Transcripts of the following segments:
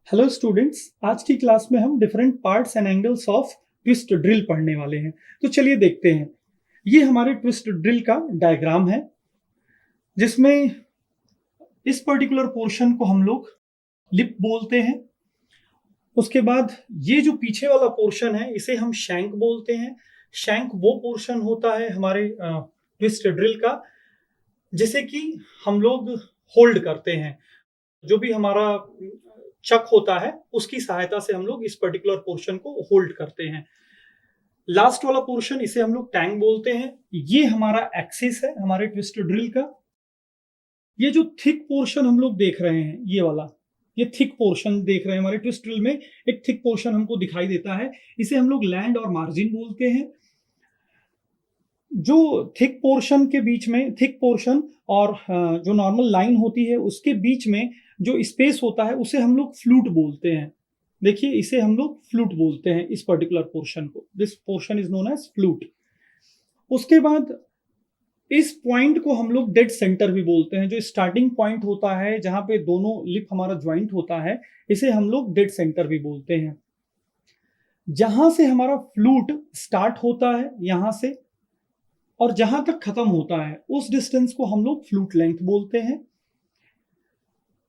Hello students, आज की class में हम different parts and angles of twist drill पढ़ने वाले हैं। तो चलिए देखते हैं। ये हमारे ट्विस्ट ड्रिल का डायग्राम है, जिसमें इस पर्टिकुलर पोर्शन को हम लोग लिप बोलते हैं। उसके बाद ये जो पीछे वाला पोर्शन है, इसे हम शैंक बोलते हैं। शैंक वो पोर्शन होता है हमारे ट्विस्ट ड्रिल का, जिसे कि हम लोग होल्ड करते हैं। जो भी हमारा चक होता है, उसकी सहायता से हम लोग इस पर्टिकुलर पोर्शन को होल्ड करते हैं। लास्ट वाला पोर्शन, इसे हम लोग टैंक बोलते हैं। ये हमारा एक्सिस है हमारे ट्विस्ट ड्रिल का। ये जो थिक पोर्शन हम लोग देख रहे हैं, ये वाला, ये थिक पोर्शन देख रहे हैं हमारे ट्विस्ट ड्रिल में, एक थिक पोर्शन हमको दिखाई देता है। इसे हम लोग लैंड और मार्जिन बोलते हैं। जो थिक पोर्शन के बीच में, थिक पोर्शन और जो नॉर्मल लाइन होती है उसके बीच में जो स्पेस होता है, उसे हम लोग फ्लूट बोलते हैं। देखिए, इसे हम लोग फ्लूट बोलते हैं इस पर्टिकुलर पोर्शन को। This portion is known as flute. उसके बाद इस पॉइंट को हम लोग डेड सेंटर भी बोलते हैं। जो स्टार्टिंग पॉइंट होता है, जहां पे दोनों लिप हमारा ज्वाइंट होता है, इसे हम लोग डेड सेंटर भी बोलते हैं। जहां से हमारा फ्लूट स्टार्ट होता है, यहां से, और जहां तक खत्म होता है, उस डिस्टेंस को हम लोग फ्लूट लेंथ बोलते हैं।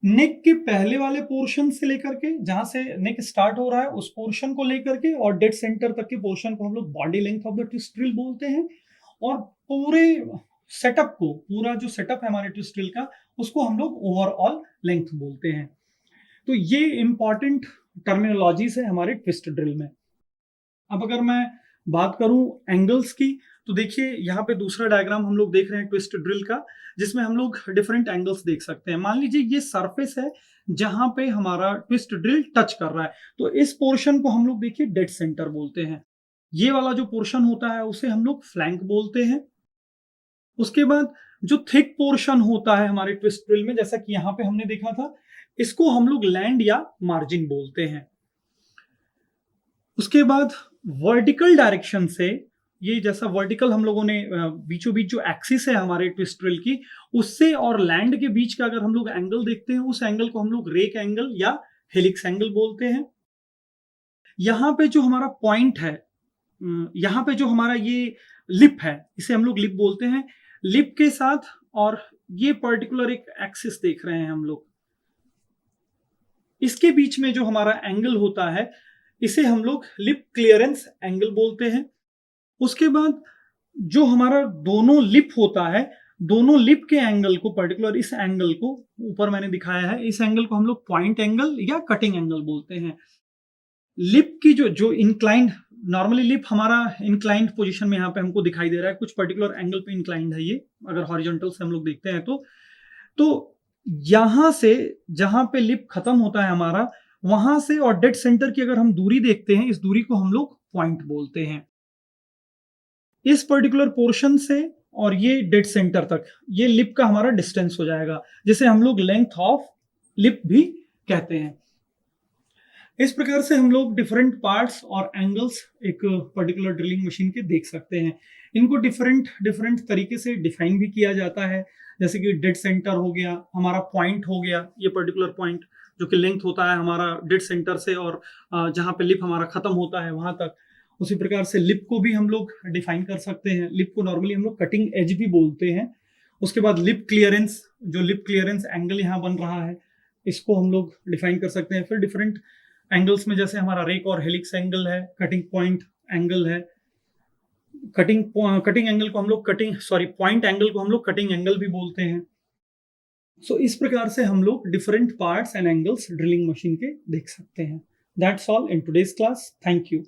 नेक के पहले वाले पोर्शन से लेकर के, जहां से नेक स्टार्ट हो रहा है, उस पोर्शन को लेकर के और डेड सेंटर तक के पोर्शन को हम लोग body length of the twist drill बोलते हैं। और पूरे सेटअप को, पूरा जो सेटअप है हमारे ट्विस्ट ड्रिल का, उसको हम लोग ओवरऑल लेंथ बोलते हैं। तो ये इंपॉर्टेंट टर्मिनोलॉजीज है हमारे ट्विस्ट ड्रिल में। अब अगर मैं बात करूं एंगल्स की, तो देखिए यहाँ पे दूसरा डायग्राम हम लोग देख रहे हैं ट्विस्ट ड्रिल का, जिसमें हम लोग डिफरेंट एंगल्स देख सकते हैं। मान लीजिए ये सरफेस है जहां पे हमारा ट्विस्ट ड्रिल टच कर रहा है, तो इस पोर्शन को हम लोग देखिए डेड सेंटर बोलते हैं। ये वाला जो पोर्शन होता है, उसे हम लोग फ्लैंक बोलते हैं। उसके बाद जो थिक पोर्शन होता है हमारे ट्विस्ट ड्रिल में, जैसा कि यहाँ पे हमने देखा था, इसको हम लोग लैंड या मार्जिन बोलते हैं। उसके बाद वर्टिकल डायरेक्शन से, ये जैसा वर्टिकल हम लोगों ने बीचों बीच जो एक्सिस है हमारे ट्विस्ट ड्रिल की, उससे और लैंड के बीच का अगर हम लोग एंगल देखते हैं, उस एंगल को हम लोग रेक एंगल या हेलिक्स एंगल बोलते हैं। यहाँ पे जो हमारा पॉइंट है, यहाँ पे जो हमारा ये लिप है, इसे हम लोग लिप बोलते हैं। लिप के साथ और ये पर्टिकुलर एक एक्सिस देख रहे हैं हम लोग, इसके बीच में जो हमारा एंगल होता है, इसे हम लोग लिप क्लियरेंस एंगल बोलते हैं। उसके बाद जो हमारा दोनों लिप होता है, दोनों लिप के एंगल को, पर्टिकुलर इस एंगल को ऊपर मैंने दिखाया है, इस एंगल को हम लोग पॉइंट एंगल या कटिंग एंगल बोलते हैं। लिप की जो जो इंक्लाइंड, नॉर्मली लिप हमारा इंक्लाइंड पोजीशन में यहाँ पे हमको दिखाई दे रहा है, कुछ पर्टिकुलर एंगल पे इंक्लाइंड है ये, अगर हॉरिजॉन्टल से हम लोग देखते हैं तो यहां से जहां पे लिप खत्म होता है हमारा, वहां से और डेड सेंटर की अगर हम दूरी देखते हैं, इस दूरी को हम लोग पॉइंट बोलते हैं। इस पर्टिकुलर पोर्शन से और ये डेड सेंटर तक, ये लिप का हमारा डिस्टेंस हो जाएगा, जिसे हम लोग लेंथ ऑफ लिप भी कहते हैं। इस प्रकार से हम लोग डिफरेंट पार्ट्स और एंगल्स एक पर्टिकुलर ड्रिलिंग मशीन के देख सकते हैं। इनको डिफरेंट डिफरेंट तरीके से डिफाइन भी किया जाता है, जैसे कि डेड सेंटर हो गया, हमारा पॉइंट हो गया, ये पर्टिकुलर पॉइंट जो कि लेंथ होता है हमारा डेड सेंटर से और जहाँ पे लिप हमारा खत्म होता है वहां तक। उसी प्रकार से लिप को भी हम लोग डिफाइन कर सकते हैं। लिप को नॉर्मली हम लोग कटिंग एज भी बोलते हैं। उसके बाद लिप क्लियरेंस, जो लिप क्लियरेंस एंगल यहाँ बन रहा है, इसको हम लोग डिफाइन कर सकते हैं। फिर डिफरेंट एंगल्स में, जैसे हमारा रेक और हेलिक्स एंगल है, कटिंग पॉइंट एंगल है, कटिंग एंगल को हम लोग पॉइंट एंगल को हम लोग कटिंग एंगल भी बोलते हैं। सो इस प्रकार से हम लोग different parts and angles drilling machine के देख सकते हैं। That's all in today's class. Thank you.